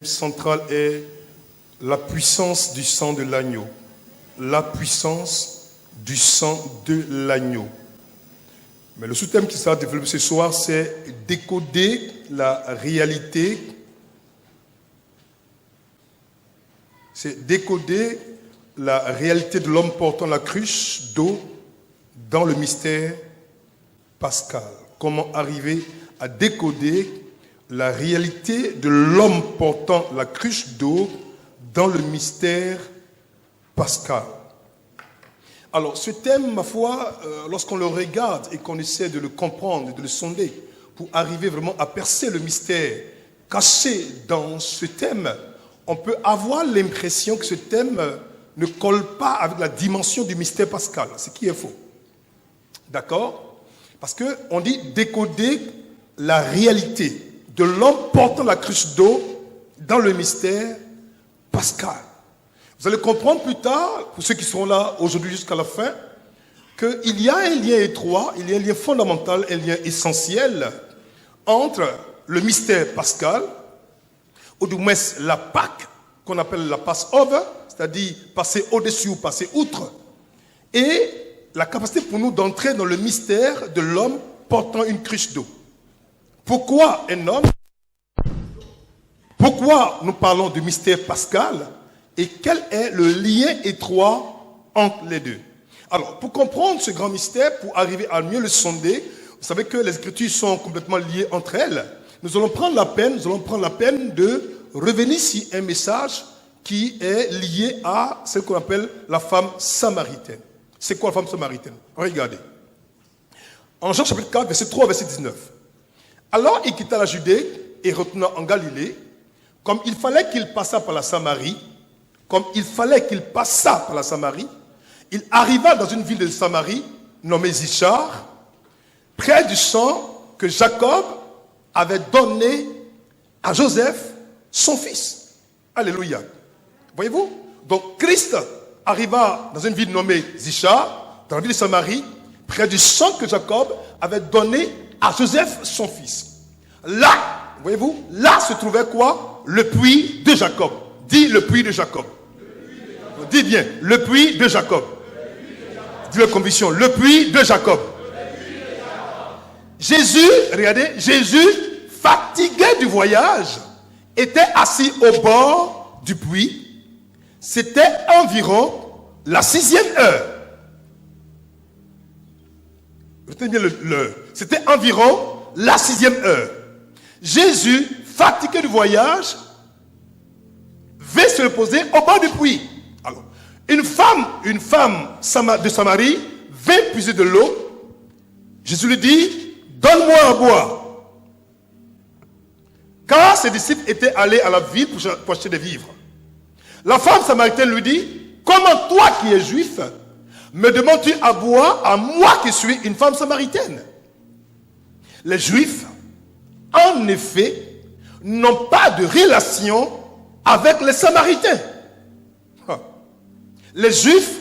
Central est la puissance du sang de l'agneau. La puissance du sang de l'agneau. Mais le sous-thème qui sera développé ce soir, c'est décoder la réalité. C'est décoder la réalité de l'homme portant la cruche d'eau dans le mystère pascal. Comment arriver à décoder la réalité de l'homme portant la cruche d'eau dans le mystère pascal. Alors, ce thème, ma foi, lorsqu'on le regarde et qu'on essaie de le comprendre, de le sonder, pour arriver vraiment à percer le mystère caché dans ce thème, on peut avoir l'impression que ce thème ne colle pas avec la dimension du mystère pascal, ce qui est faux. D'accord? Parce qu'on dit décoder la réalité de l'homme portant la cruche d'eau dans le mystère pascal. Vous allez comprendre plus tard, pour ceux qui seront là aujourd'hui jusqu'à la fin, qu'il y a un lien étroit, il y a un lien fondamental, un lien essentiel entre le mystère pascal, ou du moins la Pâque, qu'on appelle la Passover, c'est-à-dire passer au-dessus ou passer outre, et la capacité pour nous d'entrer dans le mystère de l'homme portant une cruche d'eau. Pourquoi un homme? Pourquoi nous parlons du mystère pascal? Et quel est le lien étroit entre les deux? Alors, pour comprendre ce grand mystère, pour arriver à mieux le sonder, vous savez que les Écritures sont complètement liées entre elles. Nous allons prendre la peine de revenir sur un message qui est lié à ce qu'on appelle la femme samaritaine. C'est quoi la femme samaritaine? Regardez. En Jean chapitre 4, verset 3, verset 19. Alors il quitta la Judée et retourna en Galilée, comme il fallait qu'il passât par la Samarie, il arriva dans une ville de Samarie, nommée Sychar, près du champ que Jacob avait donné à Joseph, son fils. Alléluia. Voyez-vous? Donc Christ arriva dans une ville nommée Sychar, dans la ville de Samarie, près du champ que Jacob avait donné à Joseph, son fils. Là, voyez-vous, là se trouvait quoi? Le puits de Jacob. Dis le puits de Jacob. Dis bien, le puits de Jacob. Dis la conviction, le puits de Jacob. Jésus, regardez, Jésus, fatigué du voyage, était assis au bord du puits. C'était environ la 6e heure. Retenez bien l'heure. C'était environ la 6e heure. Jésus, fatigué du voyage, vint se reposer au bord du puits. Alors, une femme de Samarie vint puiser de l'eau. Jésus lui dit, donne-moi à boire. Car ses disciples étaient allés à la ville pour acheter des vivres. La femme samaritaine lui dit, comment toi qui es juif, me demandes-tu à boire à moi qui suis une femme samaritaine? Les Juifs, en effet, n'ont pas de relation avec les Samaritains. Les Juifs,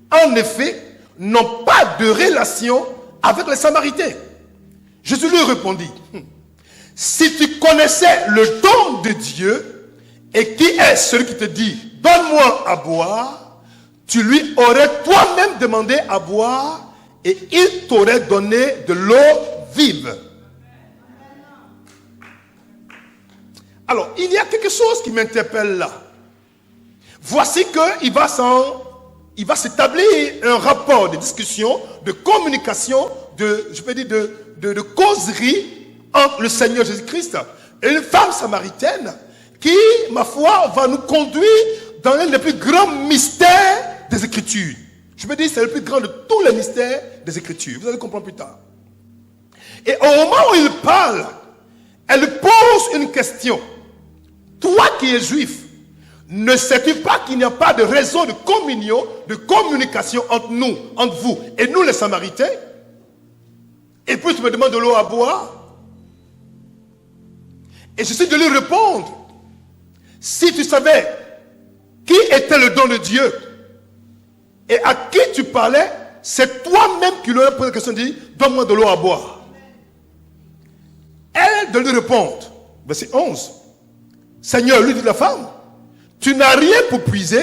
en effet, n'ont pas de relation avec les Samaritains. Jésus lui répondit, si tu connaissais le don de Dieu et qui est celui qui te dit, donne-moi à boire, tu lui aurais toi-même demandé à boire et il t'aurait donné de l'eau vive. Alors, il y a quelque chose qui m'interpelle là. Voici qu'il va s'établir un rapport de discussion, de communication, de causerie entre le Seigneur Jésus-Christ et une femme samaritaine qui, ma foi, va nous conduire dans l'un des plus grands mystères des Écritures. Je veux dire, c'est le plus grand de tous les mystères des Écritures. Vous allez comprendre plus tard. Et au moment où il parle, elle pose une question. Toi qui es juif, ne sais-tu pas qu'il n'y a pas de raison de communion, de communication entre nous, entre vous et nous les Samaritains? Et puis tu me demandes de l'eau à boire? Et j'essaie de lui répondre. Si tu savais qui était le don de Dieu et à qui tu parlais, c'est toi-même qui lui as posé la question, dit, donne-moi de l'eau à boire. Elle de lui répondre, verset 11. Seigneur, lui dit la femme, tu n'as rien pour puiser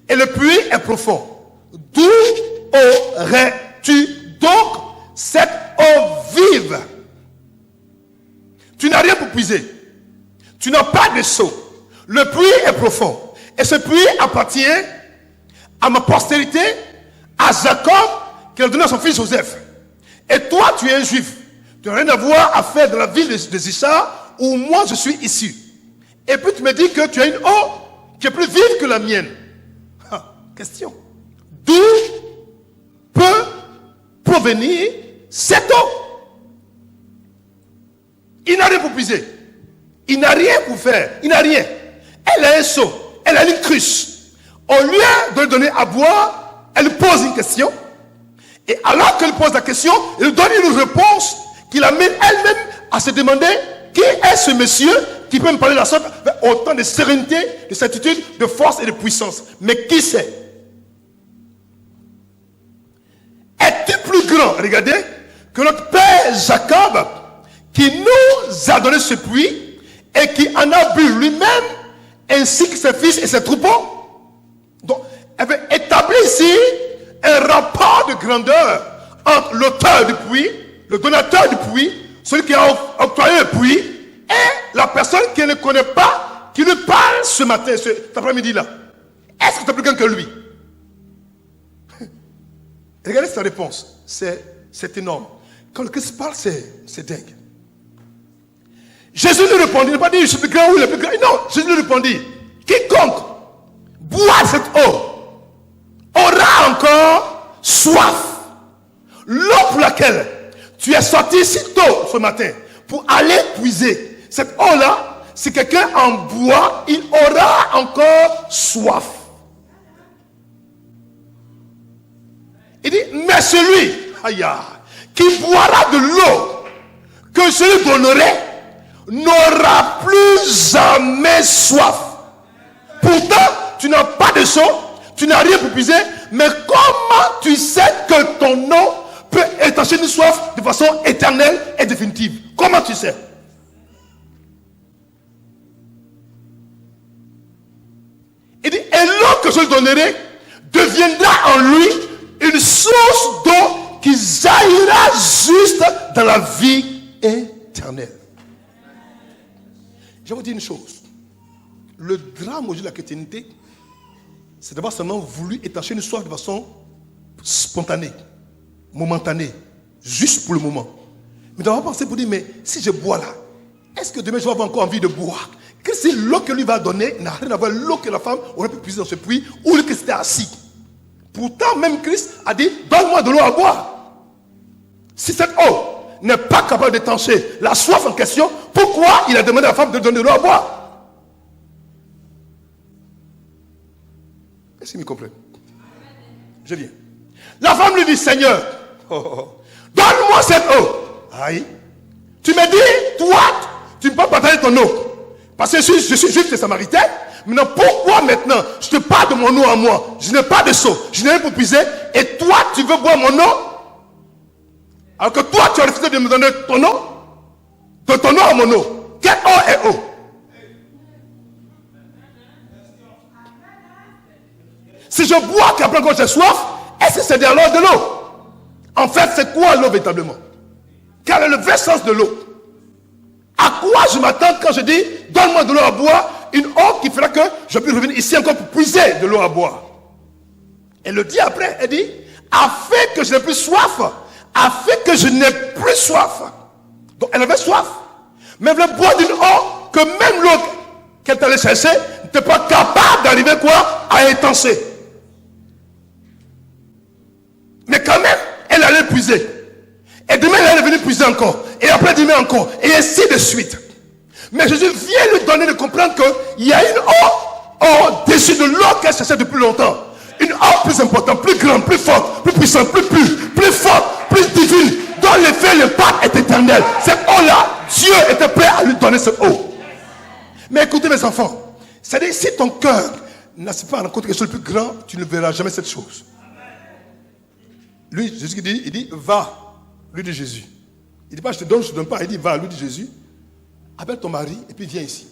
et le puits est profond. D'où aurais-tu donc cette eau vive? Tu n'as rien pour puiser. Tu n'as pas de seau. Le puits est profond. Et ce puits appartient à ma postérité, à Jacob, qui a donné à son fils Joseph. Et toi, tu es un juif. Tu n'as rien à voir à faire de la ville de Zichar, où moi je suis issu. Et puis tu me dis que tu as une eau qui est plus vive que la mienne. Question. D'où peut provenir cette eau? Il n'a rien pour puiser. Il n'a rien pour faire. Il n'a rien. Elle a un seau. Elle a une cruche. Au lieu de lui donner à boire, elle pose une question. Et alors qu'elle pose la question, elle donne une réponse qui l'amène elle-même à se demander qui est ce monsieur qui peut me parler de la sorte avec autant de sérénité, de certitude, de force et de puissance. Mais qui c'est? Es-tu plus grand, regardez, que notre père Jacob qui nous a donné ce puits et qui en a bu lui-même ainsi que ses fils et ses troupeaux? Donc, elle veut établir ici un rapport de grandeur entre l'auteur du puits, le donateur du puits, celui qui a octroyé le puits, et la personne qui ne connaît pas, qui lui parle ce matin, cet après-midi-là. Est-ce que tu es plus grand que lui? Regardez sa réponse. C'est énorme. Quand le Christ parle, c'est dingue. Jésus lui répondit, il n'a pas dit je suis plus grand ou il est plus grand. Non, Jésus lui répondit, quiconque boit cette eau aura encore soif. L'eau pour laquelle tu es sorti si tôt ce matin pour aller puiser, cette eau-là, si quelqu'un en boit, il aura encore soif. Il dit, mais celui qui boira de l'eau que je lui donnerai n'aura plus jamais soif. Pourtant, tu n'as pas de seau, tu n'as rien pour puiser, mais comment tu sais que ton eau peut étancher une soif de façon éternelle et définitive? Comment tu sais? Il dit, et l'eau que je lui donnerai deviendra en lui une source d'eau qui jaillira juste dans la vie éternelle. Je vais vous dire une chose. Le drame aujourd'hui de la chrétienté, c'est d'avoir seulement voulu étancher une soif de façon spontanée, momentanée, juste pour le moment. Mais d'avoir pensé pour dire, mais si je bois là, est-ce que demain je vais avoir encore envie de boire? Que si l'eau que lui va donner n'a rien à voir avec l'eau que la femme aurait pu puiser dans ce puits où le Christ était assis. Pourtant, même Christ a dit, donne-moi de l'eau à boire. Si cette eau n'est pas capable d'étancher la soif en question, pourquoi il a demandé à la femme de donner de l'eau à boire? Est-ce qu'ils me comprennent? Je viens. La femme lui dit, Seigneur, donne-moi cette eau. Aïe. Tu me dis, toi, tu ne peux pas partager ton eau. Parce que je suis juif et samaritain. Maintenant, pourquoi maintenant je te parle de mon eau à moi? Je n'ai pas de seau, je n'ai rien pour puiser. Et toi, tu veux boire mon eau? Alors que toi, tu as refusé de me donner ton eau? De ton eau à mon eau. Quelle eau est eau? Si je bois qu'après quand j'ai soif, est-ce que c'est alors de l'eau? En fait, c'est quoi l'eau véritablement? Quel est le vrai sens de l'eau? À quoi je m'attends quand je dis donne-moi de l'eau à boire, une eau qui fera que je peux revenir ici encore pour puiser de l'eau à boire? Elle le dit après, elle dit afin que je n'ai plus soif, afin que je n'ai plus soif. Donc elle avait soif, mais elle voulait boire d'une eau que même l'eau qu'elle allait chercher n'était pas capable d'arriver quoi? À étancher. Mais quand même, elle allait puiser. Et demain, elle allait venir puiser encore. Et après, demain encore. Et ainsi de suite. Mais Jésus vient lui donner de comprendre qu'il y a une eau au-dessus de l'eau qu'elle cherchait depuis longtemps. Une eau plus importante, plus grande, plus forte, plus puissante, plus forte, plus divine, dont l'effet, l'impact est éternel. Cette eau-là, Dieu était prêt à lui donner cette eau. Mais écoutez mes enfants, c'est-à-dire si ton cœur n'a pas rencontré quelque chose de plus grand, tu ne verras jamais cette chose. Lui, Jésus il dit, va. Lui dit Jésus. Il dit pas je te donne pas. Il dit va. Lui dit Jésus. Appelle ton mari et puis viens ici.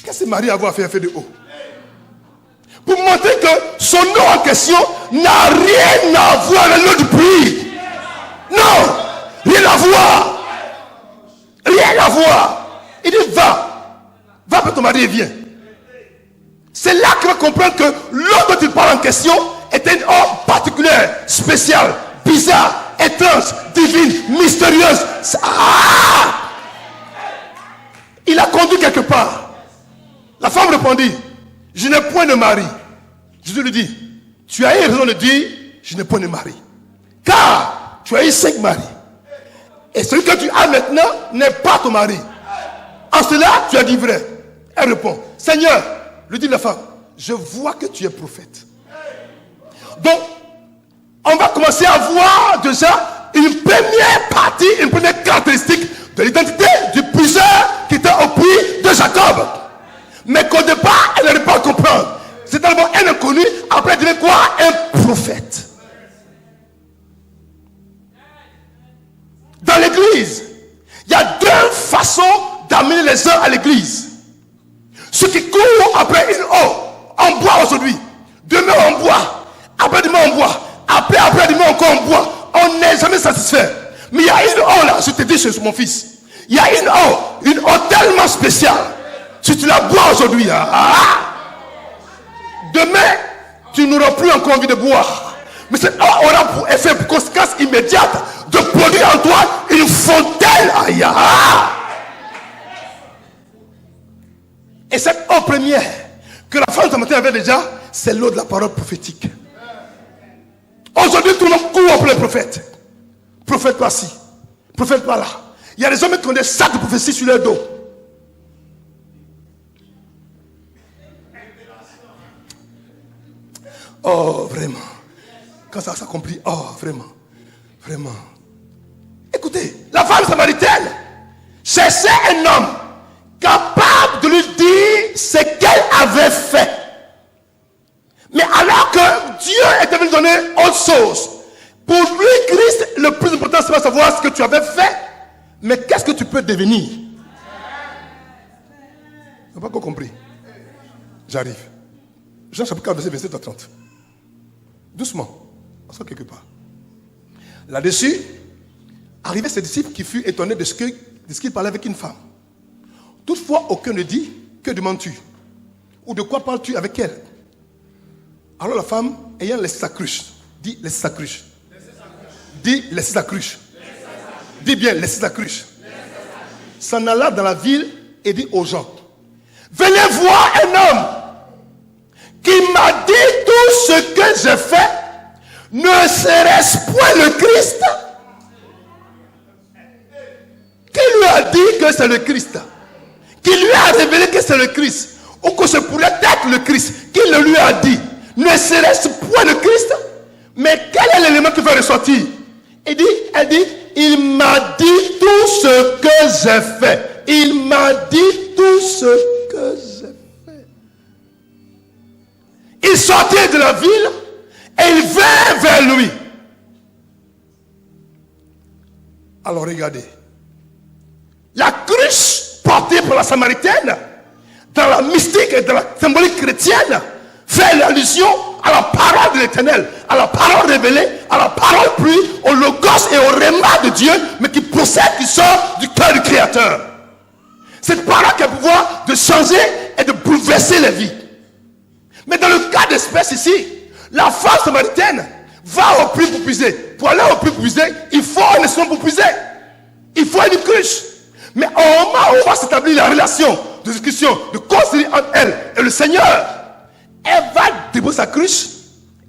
Qu'est-ce que Marie a à voir faire de haut? Pour montrer que son nom en question n'a rien à voir avec l'eau du puits. Non, rien à voir. Rien à voir. Il dit va. Va pour ton mari et viens. C'est là qu'on va comprendre que l'eau dont il parle en question était une eau particulière, spéciale, bizarre, étrange, divine, mystérieuse. Il a conduit quelque part. La femme répondit, je n'ai point de mari. Jésus lui dit, tu as eu raison de dire, je n'ai point de mari. Car tu as eu 5 maris. Et celui que tu as maintenant n'est pas ton mari. En cela, tu as dit vrai. Elle répond, Seigneur, lui dit la femme, je vois que tu es prophète. Donc, on va commencer à voir déjà une première partie, une première caractéristique de l'identité du puiseur qui était au puits de Jacob. Mais qu'au départ, elle n'arrive pas à comprendre. C'est d'abord un inconnu, après elle devient quoi? Un prophète. Dans l'église, il y a 2 façons d'amener les gens à l'église. Ceux qui courent après une eau, on boit aujourd'hui. Demain on boit. Après-demain on boit. Après-demain encore on boit. On n'est jamais satisfait. Mais il y a une eau là, je te dis chez mon fils. Il y a une eau tellement spéciale. Si tu la bois aujourd'hui, demain, tu n'auras plus encore envie de boire. Mais cette eau aura pour effet, pour conséquence immédiate, de produire en toi une fontaine. Et cette eau première que la femme ce matin avait déjà, c'est l'eau de la parole prophétique. Aujourd'hui, tout le monde court après les prophètes. Prophète par-ci, prophète par-là. Il y a des hommes qui ont des sacs de prophétie sur leur dos. Oh, vraiment. Quand ça s'accomplit, oh, vraiment. Vraiment. Écoutez, la femme samaritaine cherchait un homme capable de lui dire ce qu'elle avait fait. Mais alors que Dieu était venu donner autre chose. Pour lui, Christ, le plus important, c'est pas savoir ce que tu avais fait, mais qu'est-ce que tu peux devenir. Tu n'as pas encore compris. J'arrive. Jean chapitre 4, verset 27 à 30. Doucement. On sort quelque part. Là-dessus, arrivaient ses disciples qui furent étonnés de ce qu'il parlait avec une femme. Toutefois, aucun ne dit, que demandes-tu? Ou de quoi parles-tu avec elle? Alors la femme, ayant laissé sa cruche, dit laissez sa cruche. Dit laissez sa cruche. Dis bien laissez sa cruche. S'en alla dans la ville et dit aux gens, venez voir un homme qui m'a dit tout ce que j'ai fait. Ne serait-ce point le Christ? Qui lui a dit que c'est le Christ? Qui lui a révélé que c'est le Christ? Ou que ce pourrait être le Christ? Qui le lui a dit? Ne serait-ce point le Christ? Mais quel est l'élément qui fait ressortir? Elle dit, il m'a dit tout ce que j'ai fait. Il m'a dit tout ce que j'ai fait. Il sortait de la ville et il vint vers lui. Alors regardez. La cruche portée par la Samaritaine, dans la mystique et dans la symbolique chrétienne, fait allusion à la parole de l'Éternel, à la parole révélée, à la parole pluie, au logos et au réma de Dieu, mais qui procède, qui sort du cœur du Créateur. Cette parole qui a le pouvoir de changer et de bouleverser les vies. Mais dans le cas d'espèce ici, la femme samaritaine va au puits pour puiser. Pour aller au puits pour puiser, il faut un instrument pour puiser. Il faut une cruche. Mais au moment où on va s'établir la relation de discussion, de concilier entre elle et le Seigneur, elle va déposer sa cruche,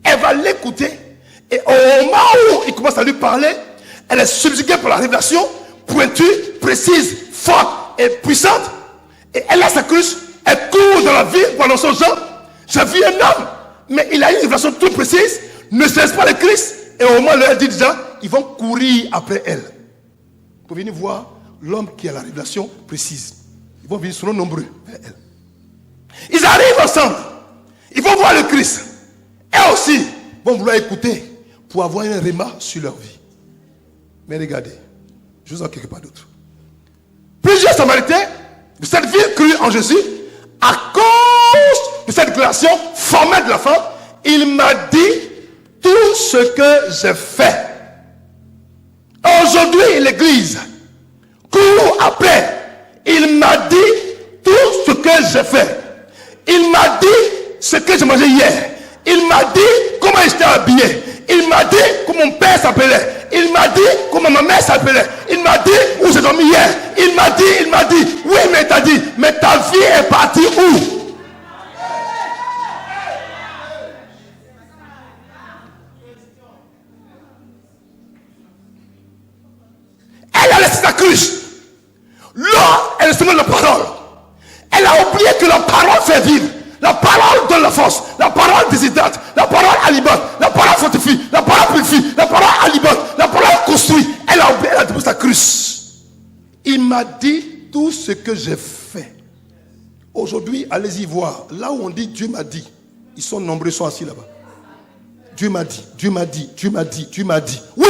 elle va l'écouter, et au moment où il commence à lui parler, elle est subjuguée par la révélation, pointue, précise, forte et puissante, et elle a sa cruche, elle court dans la ville pour annoncer aux gens, j'ai vu un homme, mais il a une révélation toute précise, ne cesse pas le Christ, et au moment où elle dit déjà, ils vont courir après elle, pour venir voir l'homme qui a la révélation précise. Ils vont venir, seront nombreux vers elle. Ils arrivent ensemble. Ils vont voir le Christ. Et aussi, vont vouloir écouter pour avoir un réma sur leur vie. Mais regardez, je vous en quelque part d'autre. Plusieurs Samaritains de cette ville crurent en Jésus à cause de cette déclaration formelle de la femme, il m'a dit tout ce que j'ai fait. Aujourd'hui, l'église court après. Il m'a dit tout ce que j'ai fait. Il m'a dit ce que j'ai mangé hier. Il m'a dit comment j'étais habillé. Il m'a dit comment mon père s'appelait. Il m'a dit comment ma mère s'appelait. Il m'a dit où j'ai dormi hier. Il m'a dit, oui, mais t'as dit, mais ta vie est partie où? Elle a laissé sa cruche. Là, elle se met la parole. Elle a oublié que la parole fait vivre. La parole donne la force. La parole déshydrate. La parole alimente. La parole fortifie. La parole purifie. La parole alimente. La parole construit. Elle a oublié, elle a déposé sa cruche. Il m'a dit tout ce que j'ai fait. Aujourd'hui, allez-y voir. Là où on dit Dieu m'a dit, ils sont nombreux, ils sont assis là-bas. Dieu m'a dit, Dieu m'a dit, Dieu m'a dit, Dieu m'a dit. Oui,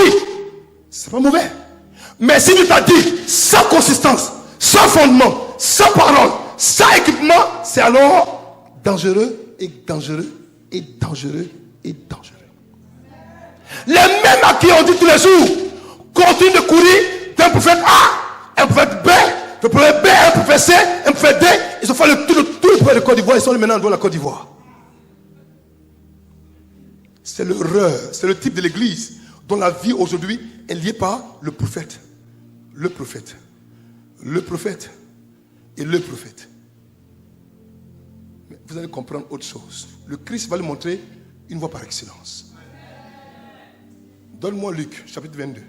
c'est pas mauvais. Mais si Dieu t'a dit sans consistance, sans fondement, sans parole, sans équipement, c'est alors dangereux et dangereux et dangereux et dangereux. Les mêmes à qui on dit tous les jours continuent de courir d'un prophète A, un prophète B, un prophète B, un prophète C, un prophète D. Ils ont fait tout le prophète de Côte d'Ivoire, ils sont maintenant devant la Côte d'Ivoire. C'est l'erreur, c'est le type de l'église dont la vie aujourd'hui est liée par le prophète. Le prophète, le prophète et le prophète. Mais vous allez comprendre autre chose. Le Christ va lui montrer une voie par excellence. Donne-moi Luc, chapitre 22.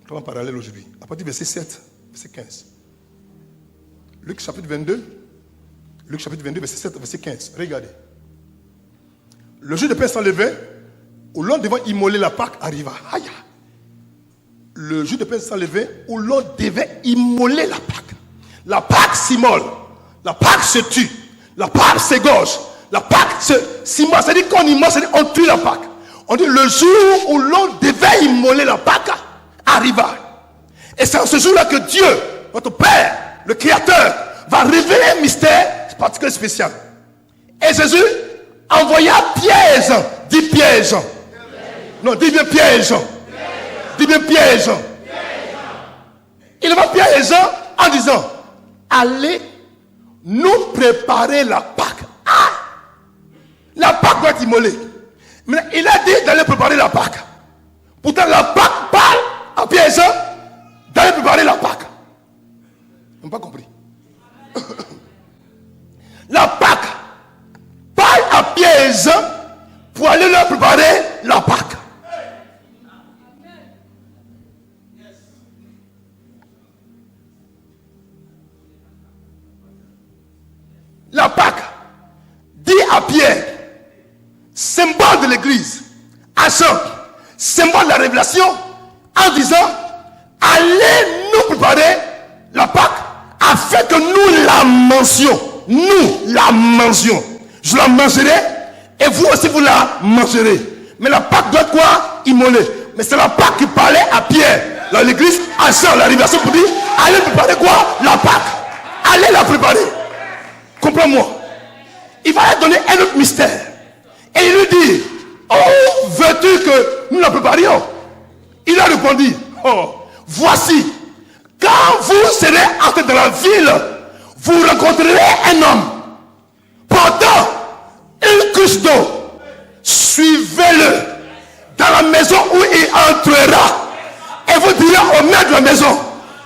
On va en parallèle aujourd'hui. À partir du verset 7, verset 15. Luc, chapitre 22. Luc, chapitre 22, verset 7, verset 15. Regardez. Le jour de Pâques s'enlevait, où l'on devait immoler la Pâque arriva. Aïe! Le jour de Pâques s'enlevait, où l'on devait immoler la Pâque. La Pâque s'immole, la Pâque se tue, la Pâque s'égorge, la Pâque s'immole. C'est-à-dire qu'on immole, c'est-à-dire qu'on tue la Pâque. On dit le jour où l'on devait immoler la Pâque arriva. Et c'est en ce jour-là que Dieu, notre Père, le Créateur, va révéler un mystère particulier spécial. Et Jésus envoya Pierre et Jean. Dis Pierre et Jean. Non, dis bien Pierre et Jean. Dis bien Pierre et Jean. Il va Pierre et Jean en disant, allez nous préparer la Pâque. Ah! La Pâque doit être immolée. Mais il a dit d'aller préparer la Pâque. Pourtant la Pâque parle à Pierre et Jean d'aller préparer la Pâque. Ils n'ont pas compris. La Pâque parle à Pierre et Jean pour aller leur préparer la Pâque. La Pâque dit à Pierre, symbole de l'église, à Jean, symbole de la révélation, en disant, allez nous préparer la Pâque afin que nous la mangions. Nous la mangions. Je la mangerai et vous aussi vous la mangerez. Mais la Pâque doit quoi? Immoler. Mais c'est la Pâque qui parlait à Pierre, dans l'église, à Jean, la révélation pour dire, allez préparer quoi? La Pâque. Allez la préparer. Comprends-moi. Il va lui donner un autre mystère. Et il lui dit, oh, veux-tu que nous la préparions? Il a répondu, oh, voici, quand vous serez entrés dans la ville, vous rencontrerez un homme portant une cruche d'eau. Suivez-le dans la maison où il entrera. Et vous direz au maître de la maison,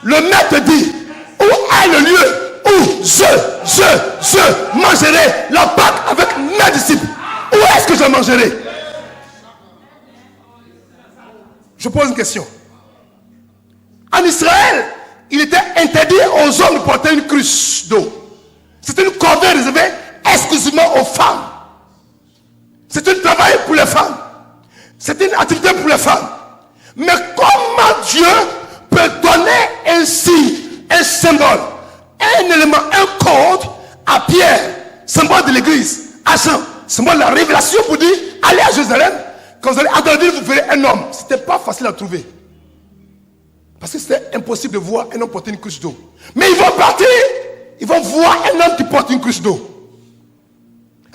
le maître dit, où est le lieu où je mangerai la Pâque avec mes disciples? Où est-ce que je mangerai? Je pose une question. En Israël, il était interdit aux hommes de porter une cruche d'eau. C'était une corvée réservée exclusivement aux femmes. C'est un travail pour les femmes. C'est une activité pour les femmes. Mais comment Dieu peut donner un signe, un symbole, un élément, un code à Pierre, symbole de l'église, à Jean, symbole de la révélation pour dire, allez à Jérusalem, quand vous allez à la ville, vous verrez un homme. C'était pas facile à trouver. Parce que c'était impossible de voir un homme porter une couche d'eau. Mais ils vont partir ils vont voir un homme qui porte une cruche d'eau.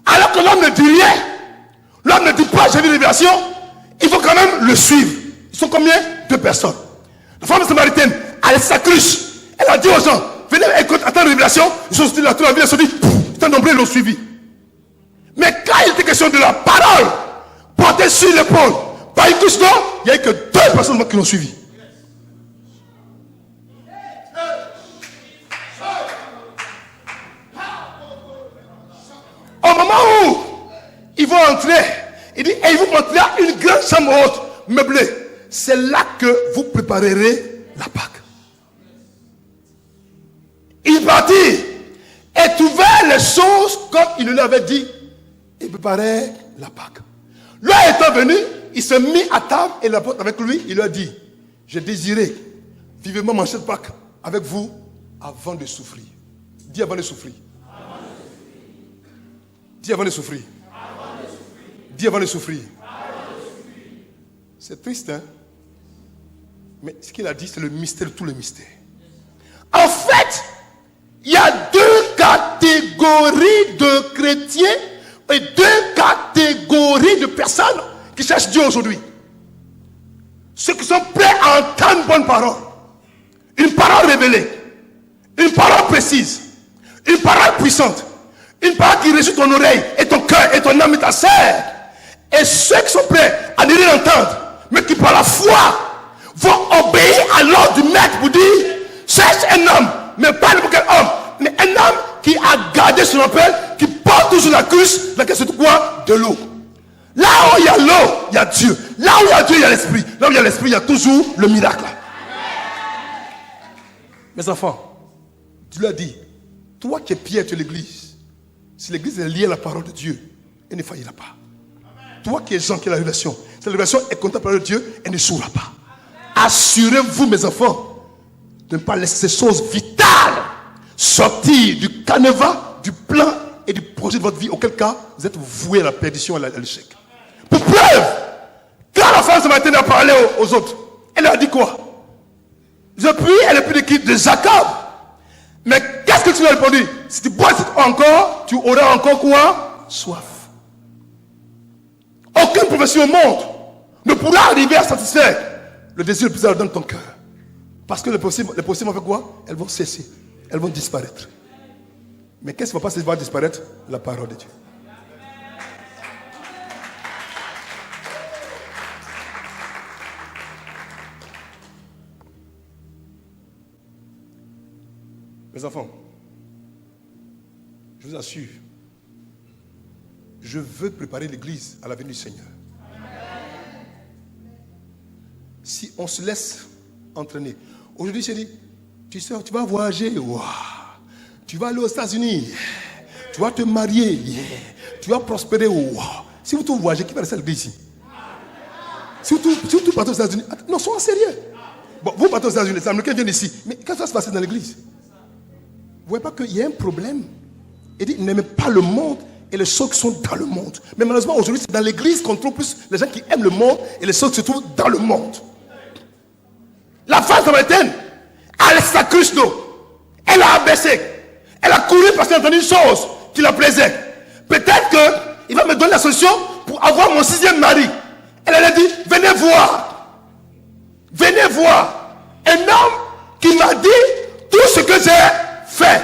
Alors que l'homme ne dit rien, l'homme ne dit pas j'ai vu une révélation, il faut quand même le suivre. Ils sont combien? 2 personnes. La femme samaritaine, elle sa cruche, elle a dit aux gens, venez écouter, attendre la révélation. Ils sont sortis de la tour, la ville, ils se sont dit, c'est un nombreux, ils l'ont suivi. Mais quand il était question de la parole portée sur l'épaule par une cruche d'eau, il n'y a eu que 2 personnes qui l'ont suivi. Au moment où ils vont entrer, il dit, et ils vont entrer à une grande chambre haute, meublée. C'est là que vous préparerez la Pâque. Il partit et trouvait les choses comme il lui avait dit. Il préparait la Pâque. L'heure étant venu, il se mit à table et l'apôtre avec lui, il lui a dit, j'ai désiré vivement manger de Pâque avec vous avant de souffrir. Dis avant de souffrir. Dis avant de souffrir. Dis avant de souffrir. C'est triste, hein? Mais ce qu'il a dit, c'est le mystère de tous les mystères. En fait, il y a 2 catégories de chrétiens et 2 catégories de personnes qui cherchent Dieu aujourd'hui. Ceux qui sont prêts à entendre une bonne parole, une parole révélée, une parole précise, une parole puissante, une parole qui réjouit ton oreille et ton cœur et ton âme et ta chair. Et ceux qui sont prêts à ne rien entendre, mais qui par la foi vont obéir à l'ordre du maître pour dire, cherche un homme, mais pas n'importe quel homme, mais un homme qui a gardé son appel, qui porte toujours la cruche, laquelle se trouve quoi? De l'eau. Là où il y a l'eau, il y a Dieu. Là où il y a Dieu, il y a l'esprit. Là où il y a l'esprit, il y a toujours le miracle. Mes enfants, Dieu l'a dit, toi qui es Pierre, tu es l'église. Si l'église est liée à la parole de Dieu, elle ne faillira pas. Toi qui es Jean, qui est la révélation, cette révélation est comptable par Dieu, elle ne jouera pas. Assurez-vous, mes enfants, de ne pas laisser ces choses vitales sortir du canevas, du plan et du projet de votre vie. Auquel cas, vous êtes voués à la perdition et à l'échec. Pour preuve, quand la femme samaritaine a parlé aux autres, elle a dit quoi? Depuis, elle est plus de qui? De Jacob. Mais qu'est-ce que tu lui as répondu? Si tu bois encore, tu auras encore quoi? Soif. Aucune prophétie au monde ne pourra arriver à satisfaire le désir le plus ardent de ton cœur. Parce que les prophéties vont faire quoi? Elles vont cesser. Elles vont disparaître. Mais qu'est-ce qui ne va pas disparaître? La parole de Dieu. Mes enfants, je vous assure, je veux préparer l'église à la venue du Seigneur. Si on se laisse entraîner. Aujourd'hui, je dis, tu sais, tu vas voyager, wow. Tu vas aller aux États-Unis, tu vas te marier, yeah. Tu vas prospérer. Wow. Si vous tous voyagez, qui va rester à l'église ici? Si vous tous partez aux États-Unis, non, soyez sérieux. Bon, vous partez aux États-Unis, les Américains viennent ici, mais qu'est-ce qui va se passer dans l'église? Vous ne voyez pas qu'il y a un problème? Il dit, n'aimez pas le monde et les choses qui sont dans le monde. Mais malheureusement, aujourd'hui, c'est dans l'église qu'on trouve plus les gens qui aiment le monde et les choses qui se trouvent dans le monde. La femme samaritaine, elle a sa cruche d'eau. Elle a abaissé. Elle a couru parce qu'elle a entendu une chose qui la plaisait. Peut-être qu'il va me donner la solution pour avoir mon 6e mari. Elle a dit, venez voir. Venez voir. Un homme qui m'a dit tout ce que j'ai fait.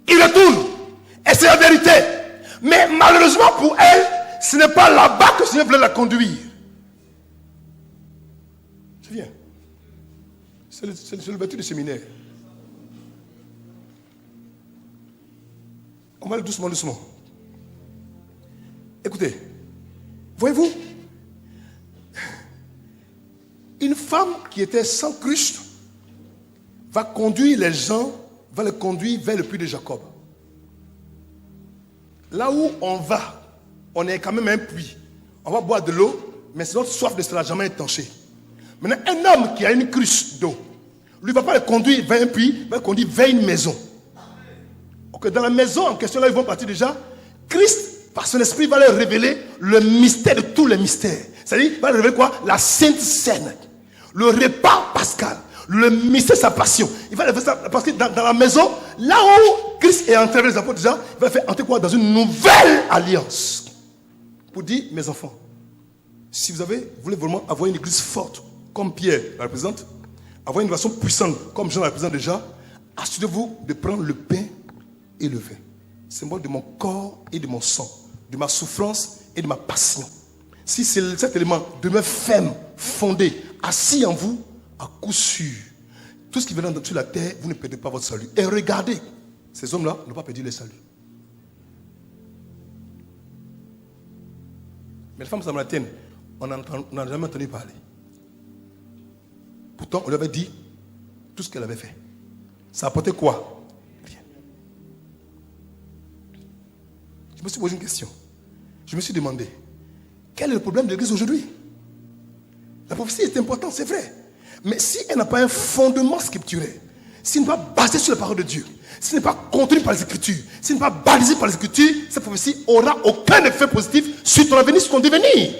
Il retourne. Et c'est la vérité. Mais malheureusement pour elle, ce n'est pas là-bas que le Seigneur voulait la conduire. Je viens. C'est le bâti du séminaire. On va aller doucement, doucement. Écoutez, voyez-vous, une femme qui était sans cruche va conduire les gens, va les conduire vers le puits de Jacob. Là où on va, on est quand même un puits. On va boire de l'eau, mais notre soif ne sera jamais étanchée. Maintenant, un homme qui a une cruche d'eau, lui ne va pas le conduire vers un puits, il va le conduire vers une maison. Okay, dans la maison en question, là, ils vont partir déjà. Christ, par son esprit, va leur révéler le mystère de tous les mystères. C'est-à-dire, il va leur révéler quoi? La Sainte Seine. Le repas pascal. le mystère de sa passion. Il va faire ça parce que dans la maison, là où Christ est entré avec les apôtres déjà, il va faire entrer quoi? Dans une nouvelle alliance. Pour dire, mes enfants, si vous voulez vraiment avoir une église forte, comme Pierre la représente, avoir une relation puissante, comme Jean la représente déjà, assurez-vous de prendre le pain et le vin. Symbole de mon corps et de mon sang, de ma souffrance et de ma passion. Si cet élément demeure ferme, fondé, assis en vous, à coup sûr, tout ce qui vient sur la terre, vous ne perdez pas votre salut. Et regardez, ces hommes-là n'ont pas perdu leur salut. Mais la femme samaritaine, on n'en a jamais entendu parler. Pourtant, on lui avait dit tout ce qu'elle avait fait. Ça apportait quoi? Rien. Je me suis posé une question. Je me suis demandé, quel est le problème de l'église aujourd'hui? La prophétie est importante, c'est vrai. Mais si elle n'a pas un fondement scripturel, si elle n'est pas basée sur la parole de Dieu, si elle n'est pas contenue par les Écritures, si elle n'est pas balisée par les Écritures, cette prophétie n'aura aucun effet positif sur ton avenir, sur ton devenir.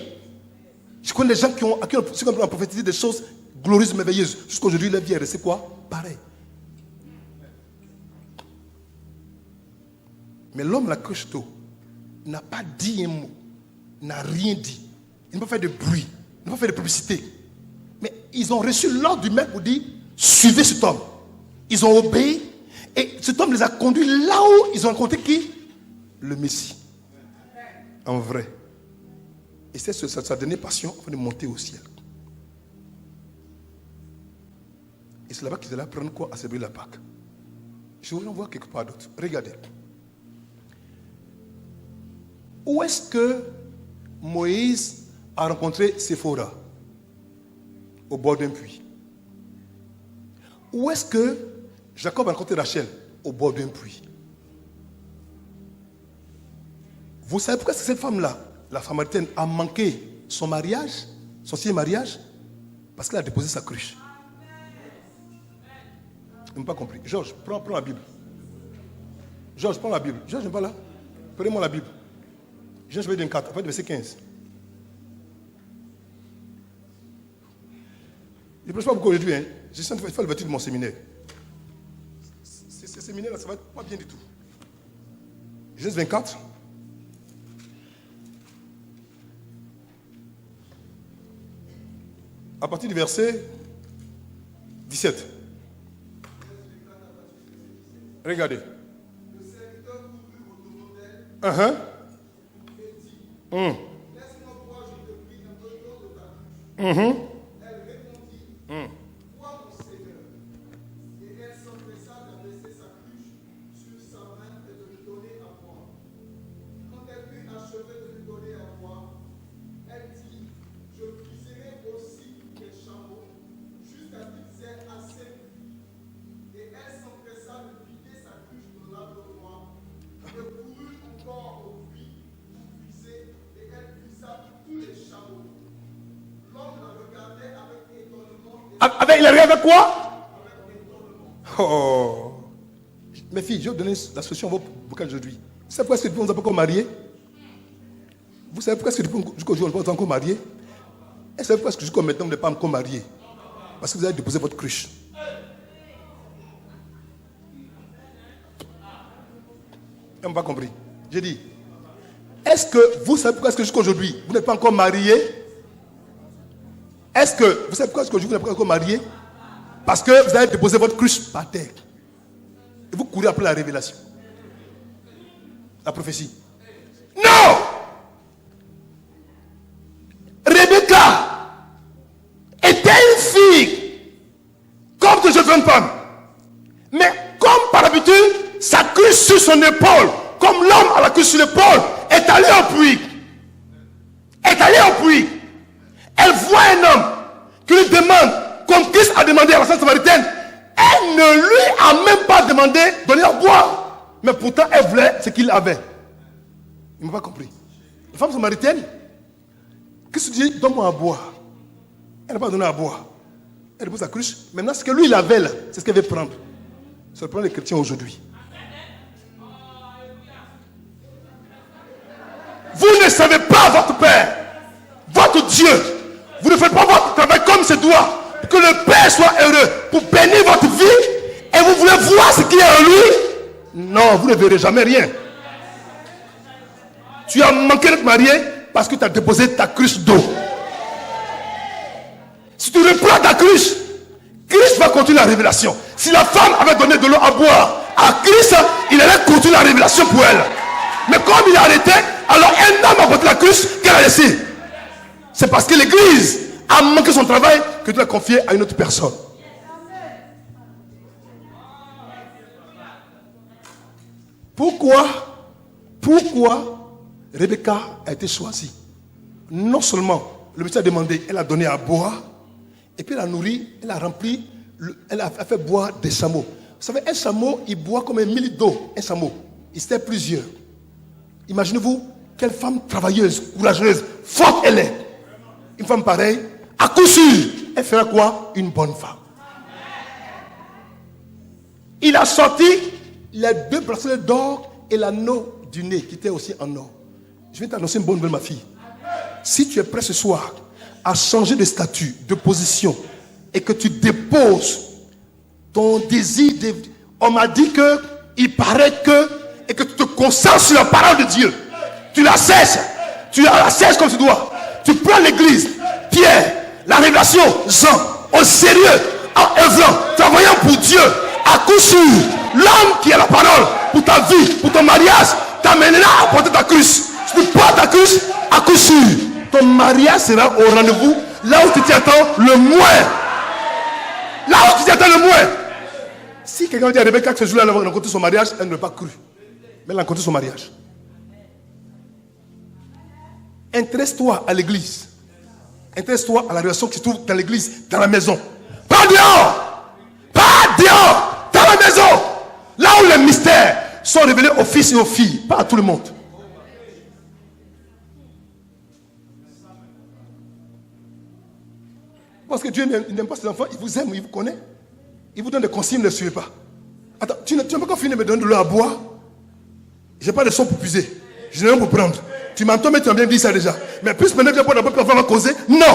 Je connais des gens à qui on a prophétisé des choses glorieuses, merveilleuses. Jusqu'à aujourd'hui, leur vie est restée quoi? Pareil. Mais l'homme, la cruche d'eau, n'a pas dit un mot, n'a rien dit. Il n'a pas fait de bruit, il n'a pas fait de publicité. Mais ils ont reçu l'ordre du maître pour dire, suivez cet homme. Ils ont obéi et cet homme les a conduits là où ils ont rencontré qui? Le Messie. En vrai. Et c'est sa dernière passion afin de monter au ciel. Et c'est là-bas qu'ils allaient apprendre quoi? À célébrer la Pâque. Je voudrais en voir quelque part d'autre. Regardez. Où est-ce que Moïse a rencontré Séphora? Au bord d'un puits. Où est-ce que Jacob a rencontré Rachel? Au bord d'un puits. Vous savez pourquoi cette femme-là, la Samaritaine, a manqué son mariage, son sixième mariage? Parce qu'elle a déposé sa cruche. Je n'ai pas compris. Georges, prends la Bible. Georges, prends la Bible. Georges n'est pas là. Prenez-moi la Bible. Georges 24, après verset 15. Je ne prêche pas beaucoup aujourd'hui. Hein. Je suis en train de faire le bâtiment de mon séminaire. Ce séminaire-là, ça va être pas bien du tout. Genèse 24. À partir du verset 17. Regardez. Le serviteur courut au modèle et dit, laisse-moi boire, je te prie, un peu d'eau de ta bouche. Elle répondit, bois mon Seigneur. Et elle s'empressa d'adresser sa cruche sur sa main et de lui donner à boire. Quand elle eut achevé de lui donner à boire, elle dit, je briserai aussi les chameaux jusqu'à qu'ils aient assez bu. Et elle s'empressa de vider sa cruche de l'abreuvoir, et courut encore au puits pour puiser, et elle puisa tous les chameaux. L'homme la regardait avec étonnement. Il arrive avec quoi? Avec étonnement. Oh. Mes filles, je vais vous donner la solution à vos bouquins aujourd'hui. Vous savez pourquoi est-ce que nous ne sommes pas encore mariés? Vous savez pourquoi est-ce que jusqu'au jour où on n'est pas encore mariés? Et vous savez pourquoi est-ce que jusqu'à maintenant on n'est pas encore mariés? Parce que vous avez déposé votre cruche. On n'a pas compris. J'ai dit, est-ce que vous savez pourquoi est-ce que jusqu'à aujourd'hui vous n'êtes pas encore mariés? Est-ce que vous savez pourquoi est-ce que vous n'êtes pas encore mariés? Parce que vous avez déposé votre cruche par terre. Et vous courez après la révélation. La prophétie. Non! Rebecca était une fille comme de jeunes femmes. Mais comme par habitude, sa cruche sur son épaule, comme l'homme a la cruche sur l'épaule, est allé au puits. Elle voit un homme qui lui demande, comme Christ a demandé à la Sainte Samaritaine, elle ne lui a même pas demandé de donner à boire. Mais pourtant, elle voulait ce qu'il avait. Il ne m'a pas compris. La femme samaritaine, Christ dit, donne-moi à boire. Elle n'a pas donné à boire. Elle dépose sa cruche. Maintenant, ce que lui, il avait là, c'est ce qu'elle veut prendre. Ça prend les chrétiens aujourd'hui. Vous ne savez pas votre Père, votre Dieu. Vous ne faites pas votre travail comme ce doit. que le Père soit heureux pour bénir votre vie et vous voulez voir ce qui est en lui, non, vous ne verrez jamais rien. Tu as manqué d'être marié parce que tu as déposé ta cruche d'eau. Si tu reprends ta cruche, Christ va continuer la révélation. Si la femme avait donné de l'eau à boire à Christ, il allait continuer la révélation pour elle. Mais comme il a arrêté, alors un homme a porté la cruche qu'elle a laissée. C'est parce que l'église a manqué son travail que tu l'as confié à une autre personne. Pourquoi Rebecca a été choisie? Non seulement le monsieur a demandé, elle a donné à boire, et puis elle a nourri, elle a rempli, elle a fait boire des chameaux. Vous savez, un chameau, il boit comme 1 litre d'eau, un chameau. Il sert plusieurs. Imaginez-vous, quelle femme travailleuse, courageuse, forte elle est. Une femme pareille, à coup sûr, elle fera quoi? Une bonne femme. Il a sorti les 2 bracelets d'or et l'anneau du nez qui était aussi en or. Je vais t'annoncer une bonne nouvelle, ma fille. Si tu es prêt ce soir à changer de statut, de position, et que tu déposes ton désir, on m'a dit que, il paraît que, et que tu te concentres sur la parole de Dieu, tu la cesses, comme tu dois. Tu prends l'église, Pierre, la révélation, Jean, au sérieux, en œuvrant, travaillant pour Dieu, à coup sûr, l'homme qui a la parole pour ta vie, pour ton mariage, t'amènera à porter ta cruche. Si tu portes ta cruche, à coup sûr, ton mariage sera au rendez-vous, là où tu t'y attends le moins. Là où tu t'y attends le moins. Si quelqu'un dit à Rebecca que ce jour-là, elle a rencontré son mariage, elle ne l'a pas cru. Mais elle a rencontré son mariage. Intéresse-toi à l'église. Intéresse-toi à la relation que tu trouves dans l'église, dans la maison. Pas dehors! Pas dehors! Dans la maison! Là où les mystères sont révélés aux fils et aux filles, pas à tout le monde. Parce que Dieu n'aime pas ses enfants, il vous aime, il vous connaît. Il vous donne des consignes, ne les suivez pas. Attends, tu n'as pas encore fini de me donner de l'eau à boire? Je n'ai pas de son pour puiser. Je n'ai rien pour prendre. Tu m'entends, mais tu as bien dit ça déjà. Mais plus maintenant que tu vas d'abord va causer. Non!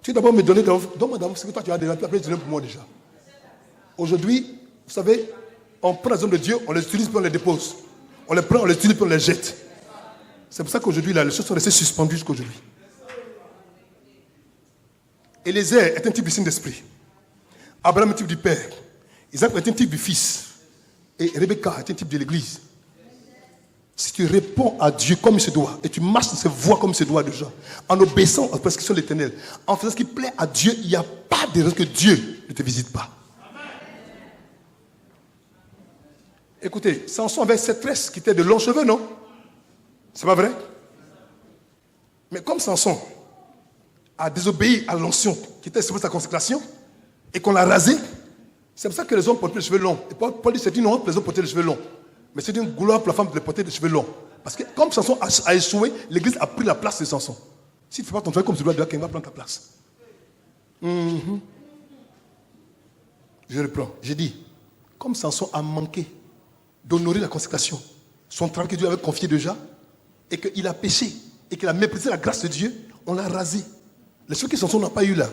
Tu dois d'abord me donner. Donne-moi d'abord ce que toi tu as déjà. Tu as donné pour moi déjà. Aujourd'hui, vous savez, on prend les hommes de Dieu, on les utilise puis on les dépose. On les prend, on les utilise puis on les jette. C'est pour ça qu'aujourd'hui, là, les choses sont restées suspendues jusqu'à aujourd'hui. Élézer est un type du signe d'esprit. Abraham est un type du père. Isaac est un type du fils. Et Rebecca est un type de l'église. Si tu réponds à Dieu comme il se doit, et tu marches dans ses voies comme il se doit déjà, en obéissant aux prescriptions de l'Éternel, en faisant ce qui plaît à Dieu, il n'y a pas de raison que Dieu ne te visite pas. Écoutez, Samson avait cette tresse qui était de longs cheveux, non? C'est pas vrai? Mais comme Samson a désobéi à l'onction qui était sur sa consécration et qu'on l'a rasé, c'est pour ça que les hommes portent les cheveux longs. Et Paul dit c'est une honte pour les hommes porter les cheveux longs. Mais c'est une gloire pour la femme de porter des cheveux longs. Parce que comme Samson a échoué, l'église a pris la place de Samson. Si tu ne fais pas ton travail comme tu dois, quelqu'un va prendre ta place. Je reprends. J'ai dit, comme Samson a manqué d'honorer la consécration, son travail que Dieu avait confié déjà, et qu'il a péché, et qu'il a méprisé la grâce de Dieu, on l'a rasé. Les cheveux que Samson n'a pas eu là.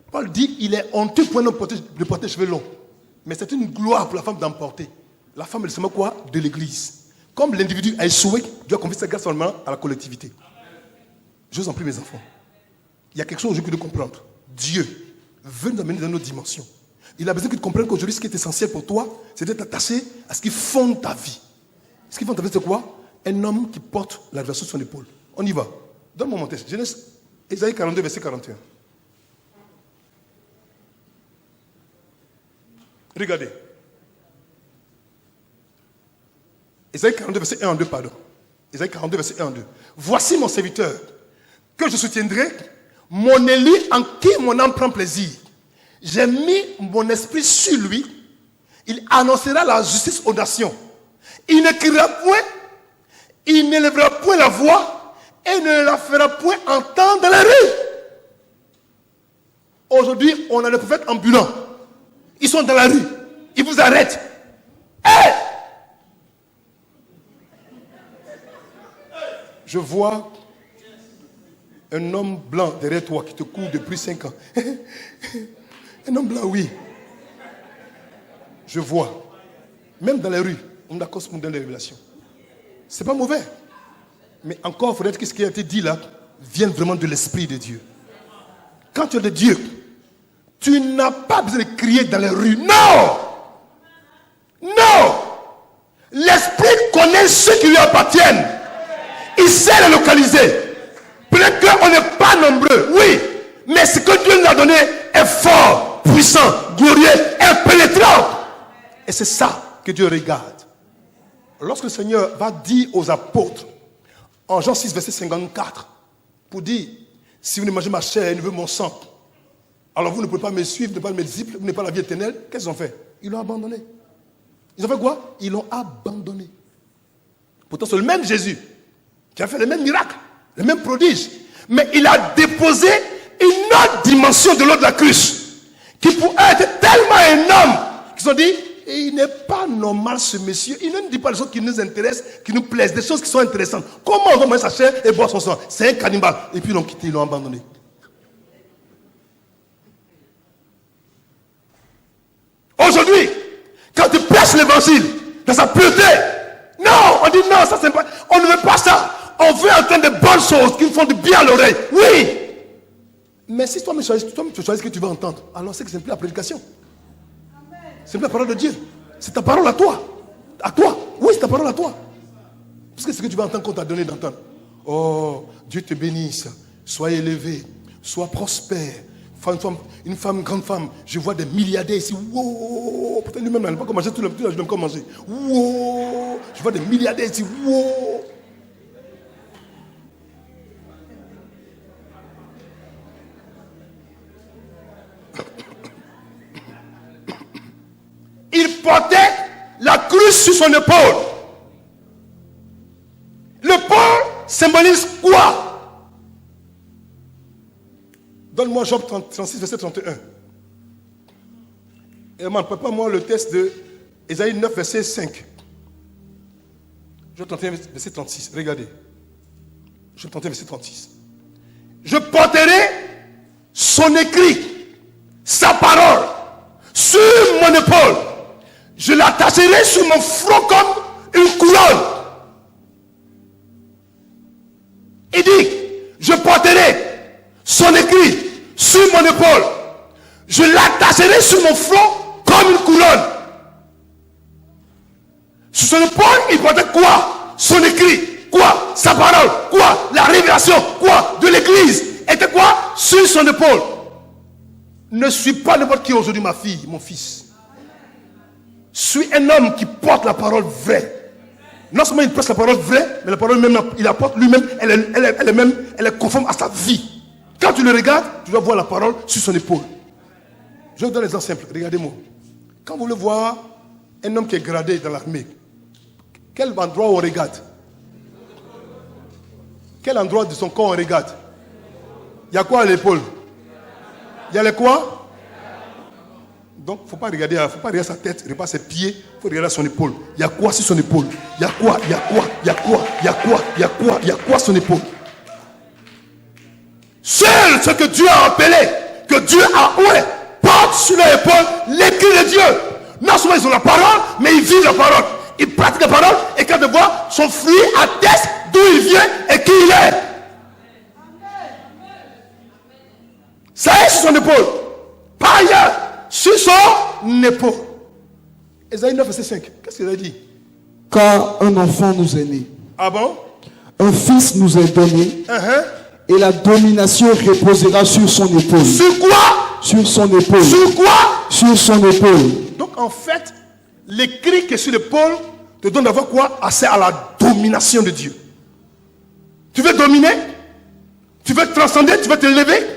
Paul dit, il est honteux pour un homme de porter des cheveux longs. Mais c'est une gloire pour la femme d'en porter. La femme, elle se met quoi? De l'église. Comme l'individu a échoué, Dieu a confié sa grâce seulement à la collectivité. Je vous en prie, mes enfants. Il y a quelque chose aujourd'hui que de comprendre. Dieu veut nous amener dans notre dimension. Il a besoin que tu comprennes qu'aujourd'hui, ce qui est essentiel pour toi, c'est d'être attaché à ce qui fonde ta vie. Ce qui fonde ta vie, c'est quoi? Un homme qui porte la révélation sur son épaule. On y va. Donne-moi mon texte. Genèse, Ésaïe 42, verset 41. Regardez. Ésaïe 42, verset 1 en 2, pardon. Ésaïe 42, verset 1 en 2. Voici mon serviteur, que je soutiendrai, mon élu en qui mon âme prend plaisir. J'ai mis mon esprit sur lui. Il annoncera la justice aux nations. Il ne criera point, il n'élèvera point la voix et ne la fera point entendre dans la rue. Aujourd'hui, on a des prophètes ambulants. Ils sont dans la rue. Ils vous arrêtent. Hey! Je vois un homme blanc derrière toi qui te court depuis 5 ans. Un homme blanc, oui. Je vois. Même dans les rues, on accorde pour donner les révélations. C'est pas mauvais. Mais encore, il faudrait que ce qui a été dit là vienne vraiment de l'Esprit de Dieu. Quand tu es de Dieu, tu n'as pas besoin de crier dans les rues. Non! Non! L'Esprit connaît ceux qui lui appartiennent. Il sait les localiser. Peut-être qu'on n'est pas nombreux, oui. Mais ce que Dieu nous a donné est fort, puissant, glorieux, impénétrant. Et c'est ça que Dieu regarde. Lorsque le Seigneur va dire aux apôtres, en Jean 6, verset 54, pour dire, si vous ne mangez ma chair et ne veut mon sang, alors vous ne pouvez pas me suivre, vous n'êtes pas mes disciples, vous n'êtes pas la vie éternelle. Qu'est-ce qu'ils ont fait? Ils l'ont abandonné. Ils ont fait quoi? Ils l'ont abandonné. Pourtant, c'est le même Jésus qui a fait les mêmes miracles, les mêmes prodiges. Mais il a déposé une autre dimension de l'autre de la cruche, qui pour eux était tellement énorme qu'ils ont dit, et il n'est pas normal ce monsieur. Il ne nous dit pas des choses qui nous intéressent, qui nous plaisent, des choses qui sont intéressantes. Comment on va manger sa chair et boire son sang? C'est un cannibale. Et puis ils l'ont quitté, ils l'ont abandonné. Aujourd'hui, quand tu prêches l'évangile dans sa pureté, non, on dit non, ça c'est pas. On ne veut pas ça. On veut entendre de bonnes choses qui nous font du bien à l'oreille. Oui. Mais si toi, tu choisis ce que tu veux entendre, alors c'est que c'est plus la prédication. C'est plus la parole de Dieu. C'est ta parole à toi. À toi. Oui, c'est ta parole à toi. Parce que c'est ce que tu vas entendre qu'on t'a donné d'entendre. Oh, Dieu te bénisse. Sois élevé. Sois prospère. Une femme, grande femme. Je vois des milliardaires ici. Wow. Peut-être lui-même, il n'a pas commencé tout le temps. Je vais commencer. Wow. Je vois des milliardaires ici. Wow. Il portait la cruche sur son épaule. L'épaule symbolise quoi? Donne-moi Job 36, verset 31. Et prépare-moi le texte de Ésaïe 9, verset 5. Job 31, verset 36. Regardez. Job 31, verset 36. Je porterai son écrit, sa parole, sur mon épaule. Je l'attacherai sur mon front comme une couronne. Il dit, je porterai son écrit sur mon épaule. Je l'attacherai sur mon front comme une couronne. Sur son épaule, il portait quoi? Son écrit. Quoi? Sa parole. Quoi? La révélation. Quoi? De l'église. Était quoi? Sur son épaule. Ne suis pas n'importe qui aujourd'hui, ma fille, mon fils. Suis un homme qui porte la parole vraie. Non seulement il prêche la parole vraie, mais la parole même, il apporte lui-même, elle est conforme à sa vie. Quand tu le regardes, tu dois voir la parole sur son épaule. Je vais vous donner un exemple simple. Regardez-moi. Quand vous voulez voir un homme qui est gradé dans l'armée, quel endroit on regarde? Quel endroit de son corps on regarde? Il y a quoi à l'épaule? Il y a les quoi? Donc, il ne faut pas regarder sa tête, regarder ses pieds, il faut regarder son épaule. Il y a quoi sur son épaule? Il y a quoi? Il y a quoi? Il y a quoi? Il y a quoi? Il y a quoi? Il y a quoi sur son épaule? Seul ce que Dieu a appelé, que Dieu a oué, porte sur leur épaule l'écrit de Dieu. Non seulement ils ont la parole, mais ils vivent la parole. Ils pratiquent la parole, et quand ils voient, son fruit atteste d'où il vient et qui il est. Ça est sur son épaule. Pas ailleurs. Sur son épaule. Ésaïe 9, verset 5. Qu'est-ce qu'il a dit? Car un enfant nous est né. Ah bon? Un fils nous est donné. Et la domination reposera sur son épaule. Sur quoi? Sur son épaule. Sur quoi? Sur son épaule. Donc en fait, l'écrit qui est sur l'épaule te donne d'avoir quoi? Accès à la domination de Dieu. Tu veux dominer? Tu veux transcender? Tu veux te lever?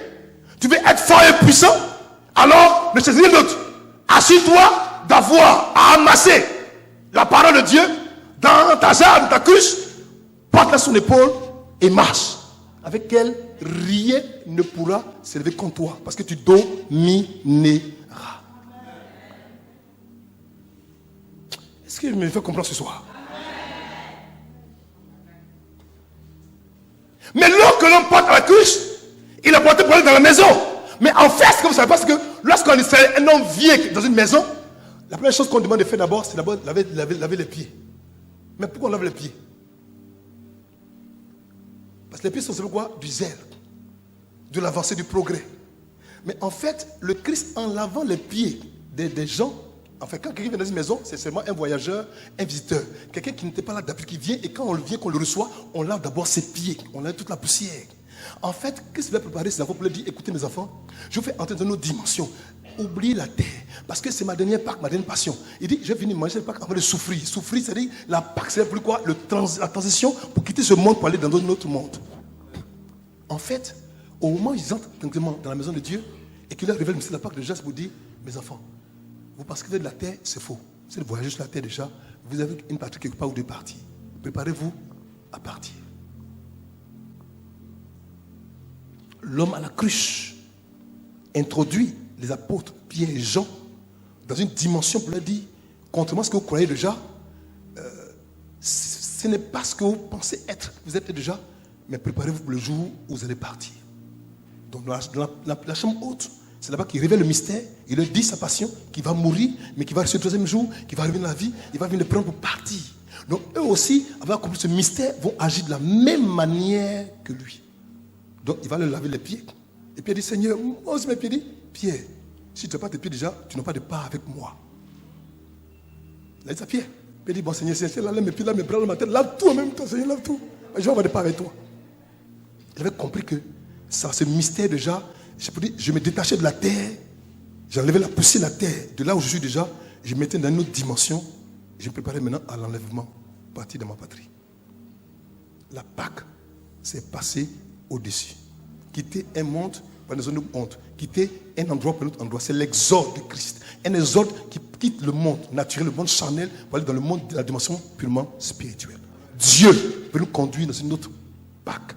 Tu veux être fort et puissant? Alors, ne cherche rien d'autre. Assure-toi d'avoir à amasser la parole de Dieu dans ta jarre, dans ta cruche. Porte-la sur l'épaule et marche. Avec elle, rien ne pourra s'élever contre toi. Parce que tu domineras. Est-ce qu'il me fait comprendre ce soir? Mais l'eau que l'on porte à la cruche, il a porté pour aller dans la maison. Mais en fait, ce que vous savez pas, c'est que lorsqu'on Israël, un homme vient dans une maison, la première chose qu'on demande de faire d'abord, c'est d'abord laver les pieds. Mais pourquoi on lave les pieds? Parce que les pieds sont c'est quoi? Du zèle, de l'avancée, du progrès. Mais en fait, le Christ, en lavant les pieds des gens, en fait, quand quelqu'un vient dans une maison, c'est seulement un voyageur, un visiteur. Quelqu'un qui n'était pas là d'habitude, qui vient, et quand on vient, qu'on le reçoit, on lave d'abord ses pieds, on lave toute la poussière. En fait, Christ va préparer ses enfants pour leur dire, écoutez mes enfants, je vous fais entrer dans une autre dimension. Oubliez la terre, parce que c'est ma dernière Pâque, ma dernière passion. Il dit, je vais venir manger la Pâque avant de souffrir. Souffrir, c'est-à-dire, la Pâque, c'est plus quoi? La transition pour quitter ce monde pour aller dans un autre monde. En fait, au moment où ils entrent tranquillement dans la maison de Dieu, et qu'il leur révèle le mystère de la Pâque, déjà, c'est pour dire, mes enfants, vous pensez que vous êtes de la terre, c'est faux. C'est de voyager sur la terre déjà, vous avez une patrie quelque part ou deux parties. Préparez-vous à partir. L'homme à la cruche introduit les apôtres Pierre et Jean dans une dimension pour leur dire, contrairement à ce que vous croyez déjà, ce n'est pas ce que vous pensez être, vous êtes déjà, mais préparez-vous pour le jour où vous allez partir. Donc dans la chambre haute, c'est là-bas qu'il révèle le mystère, il leur dit sa passion, qu'il va mourir, mais qu'il va rester le troisième jour, qu'il va revenir dans la vie, il va venir le prendre pour partir. Donc eux aussi, avant d'accomplir ce mystère, vont agir de la même manière que lui. Donc il va leur laver les pieds. Et Pierre dit, Seigneur, moi aussi mes pieds, dit, Pierre, si tu n'as pas tes pieds déjà, tu n'as pas de part avec moi. Il a dit ça, Pierre. Pierre dit, bon Seigneur, lave mes pieds, lave mes bras, lave ma tête, lave tout en même temps, Seigneur, lave tout. Je vais avoir de part avec toi. Il avait compris que ça, ce mystère déjà, je me détachais de la terre, j'enlevais la poussière de la terre, de là où je suis déjà, je me mettais dans une autre dimension, je me préparais maintenant à l'enlèvement, partir de ma patrie. La Pâque s'est passée au-dessus. Quitter un monde pour une autre monde, quitter un endroit pour un autre endroit, c'est l'exode de Christ. Un exode qui quitte le monde naturel, le monde charnel, pour aller dans le monde de la dimension purement spirituelle. Dieu veut nous conduire dans une autre Pâque.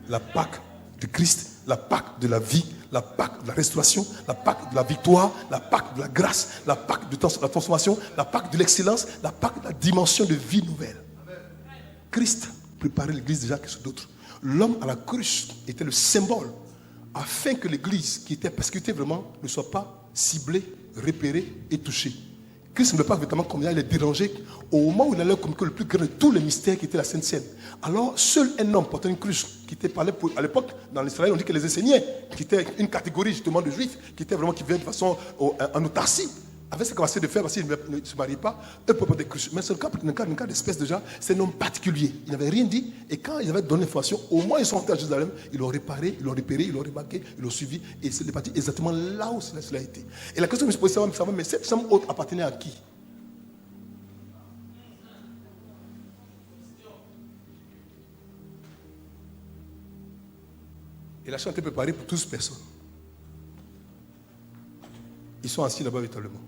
La Pâque du Christ, la Pâque de la vie, la Pâque de la restauration, la Pâque de la victoire, la Pâque de la grâce, la Pâque de la transformation, la Pâque de l'excellence, la Pâque de la dimension de vie nouvelle. Christ préparait l'église déjà que sur d'autres. L'homme à la cruche était le symbole afin que l'église qui était persécutée vraiment ne soit pas ciblée, repérée et touchée. Christ ne veut pas véritablement comme il les déranger au moment où il allait communiquer le plus grand de tous les mystères qui étaient la Sainte Seine. Alors, seul un homme portant une cruche qui était parlé à l'époque, dans l'Israël, on dit que les enseignants, qui étaient une catégorie justement de juifs, qui étaient vraiment qui vivaient de façon en autarcie, avaient ce capacité de faire parce qu'ils ne se mariaient pas, eux peuvent porter des cruches. Mais c'est le cas d'espèce déjà, c'est un homme particulier. Il n'avait rien dit, et quand ils avaient donné l'information, au moins ils sont rentrés à Jérusalem, ils l'ont réparé, ils l'ont repéré, ils l'ont remarqué, ils l'ont suivi, et c'est parti exactement là où cela a été. Et la question que je me suis posée, c'est savoir, mais cette chambre haute appartenait à qui? Et la chambre était préparée pour 12 personnes. Ils sont assis là-bas véritablement.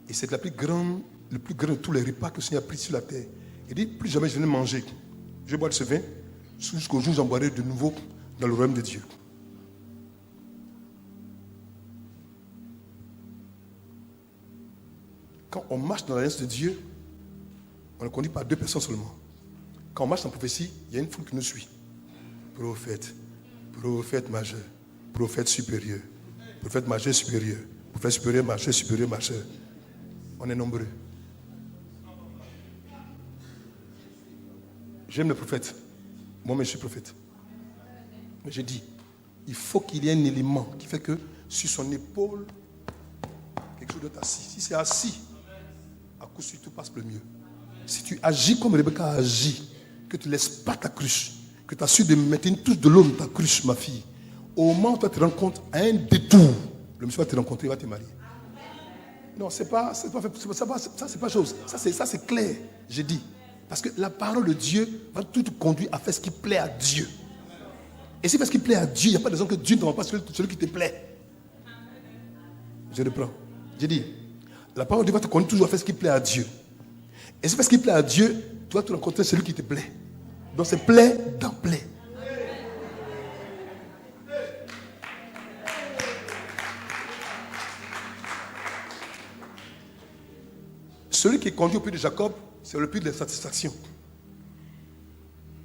Et c'est le plus grand de tous les repas que le Seigneur a pris sur la terre. Il dit, plus jamais je vais manger. Je vais boire de ce vin, jusqu'au jour où j'en boirai de nouveau dans le royaume de Dieu. Quand on marche dans l'alliance de Dieu, on ne conduit pas 2 personnes seulement. Quand on marche en prophétie, il y a une foule qui nous suit. Prophète, prophète majeur, prophète supérieur, prophète majeur supérieur, prophète supérieur, majeur. On est nombreux. J'aime le prophète. Moi-même, je suis prophète. Mais je dis, il faut qu'il y ait un élément qui fait que sur son épaule, quelque chose doit être assis. Si c'est assis, à coup sûr, tout passe pour le mieux. Si tu agis comme Rebecca a agi, que tu ne laisses pas ta cruche, que tu as su de mettre une touche de l'eau dans ta cruche, ma fille, au moment où tu te rends compte, à un détour, le monsieur va te rencontrer, il va te marier. Non, ça c'est pas chose. Ça c'est clair, j'ai dit. Parce que la parole de Dieu va tout te conduire à faire ce qui plaît à Dieu. Et si tu fais ce qui plaît à Dieu, il n'y a pas de raison que Dieu ne t'envoie pas celui qui te plaît. Je reprends. J'ai dit, la parole de Dieu va te conduire toujours à faire ce qui plaît à Dieu. Et si tu fais ce qui plaît à Dieu, tu vas te rencontrer celui qui te plaît. Donc c'est plaît dans plaît. Celui qui est conduit au puits de Jacob, c'est le puits de la satisfaction.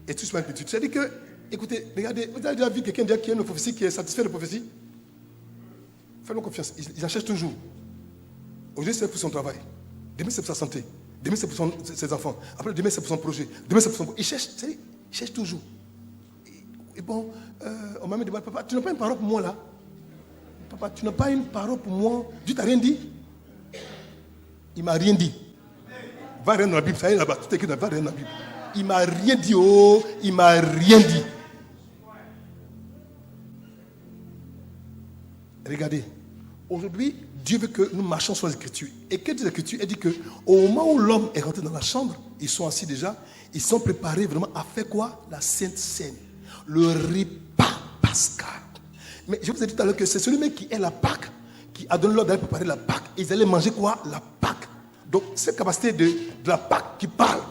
Et tout ce matin, c'est-à-dire que, écoutez, regardez, vous avez déjà vu quelqu'un dire qu'il y a une prophétie qui est satisfait de prophétie? Fais-nous confiance. Ils achètent toujours. Aujourd'hui, c'est pour son travail. Demain, c'est pour sa santé. Demain, c'est pour ses enfants. Après, demain, c'est pour son projet. Demain, c'est pour son... Ils cherchent toujours. Et bon, on m'a dit, papa, tu n'as pas une parole pour moi là? Papa, tu n'as pas une parole pour moi? Dieu t'a rien dit? Il m'a rien dit. Va rien dans la Bible, ça y est là-bas, tout est écrit dans la Bible. Il m'a rien dit, oh, il m'a rien dit. Regardez, aujourd'hui, Dieu veut que nous marchions sur les Écritures. Et que dit l'Écriture? Elle dit qu'au moment où l'homme est rentré dans la chambre, ils sont assis déjà, ils sont préparés vraiment à faire quoi? La Sainte Seine, le repas pascal. Mais je vous ai dit tout à l'heure que c'est celui-même qui est la Pâque, qui a donné l'ordre d'aller préparer la Pâque. Ils allaient manger quoi? La Pâque. Donc, cette capacité de la Pâque qui parle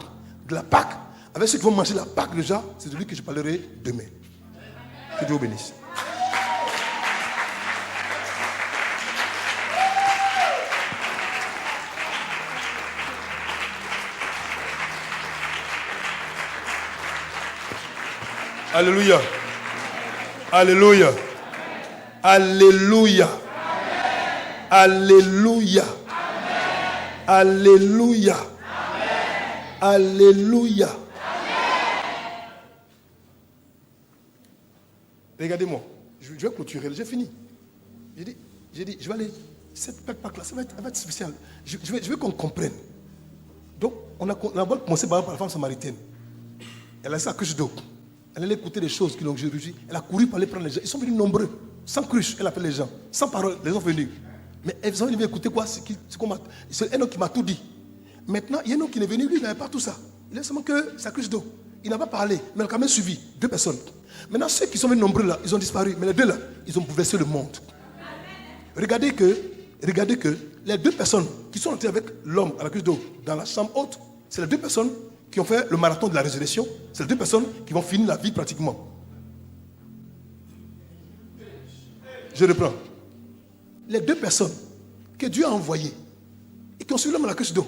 de la Pâque, avec ceux qui vont manger la Pâque déjà, c'est de lui que je parlerai demain. Que Dieu vous bénisse. Alléluia. Alléluia. Alléluia. Alléluia. Alléluia. Alléluia. Regardez-moi. Je vais clôturer. J'ai fini. J'ai dit, je vais aller. Cette Pâque-là, ça va être spécial. Je veux qu'on comprenne. Donc, on a commencé par la femme samaritaine. Elle a sa cruche d'eau. Elle allait écouter des choses qui l'ont réussi. Elle a couru pour aller prendre les gens. Ils sont venus nombreux. Sans cruche, elle appelle les gens. Sans parole, les gens sont venus. Mais elles sont venues écouter quoi? C'est un homme qui m'a tout dit. Maintenant, il y a un homme qui est venu, lui, il n'avait pas tout ça. Il a seulement que sa cruche d'eau. Il n'a pas parlé, mais il a quand même suivi. 2 personnes. Maintenant, ceux qui sont venus nombreux là, ils ont disparu. Mais les 2 là, ils ont bouleversé le monde. Regardez que les 2 personnes qui sont entrées avec l'homme à la cruche d'eau dans la chambre haute, c'est les 2 personnes qui ont fait le marathon de la résurrection. C'est les 2 personnes qui vont finir la vie pratiquement. Je reprends. Les 2 personnes que Dieu a envoyées et qui ont suivi l'homme à la cruche d'eau,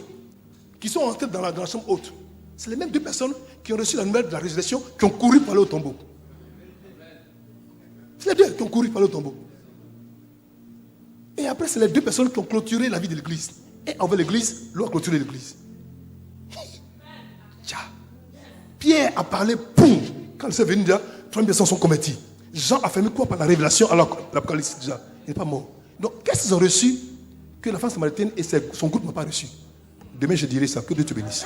qui sont entrées dans la chambre haute, c'est les mêmes 2 personnes qui ont reçu la nouvelle de la résurrection, qui ont couru pour aller au tombeau. C'est les 2 qui ont couru pour aller au tombeau. Et après, c'est les 2 personnes qui ont clôturé la vie de l'église. Et envers l'église, l'eau a clôturé l'église. Pierre a parlé, boum, quand c'est venu déjà, 30 personnes sont converties. Jean a fait quoi par la révélation alors que l'Apocalypse déjà, il n'est pas mort. Donc, qu'est-ce qu'ils ont reçu que la femme samaritaine et son groupe n'ont pas reçu? Demain, je dirai ça. Que Dieu te bénisse.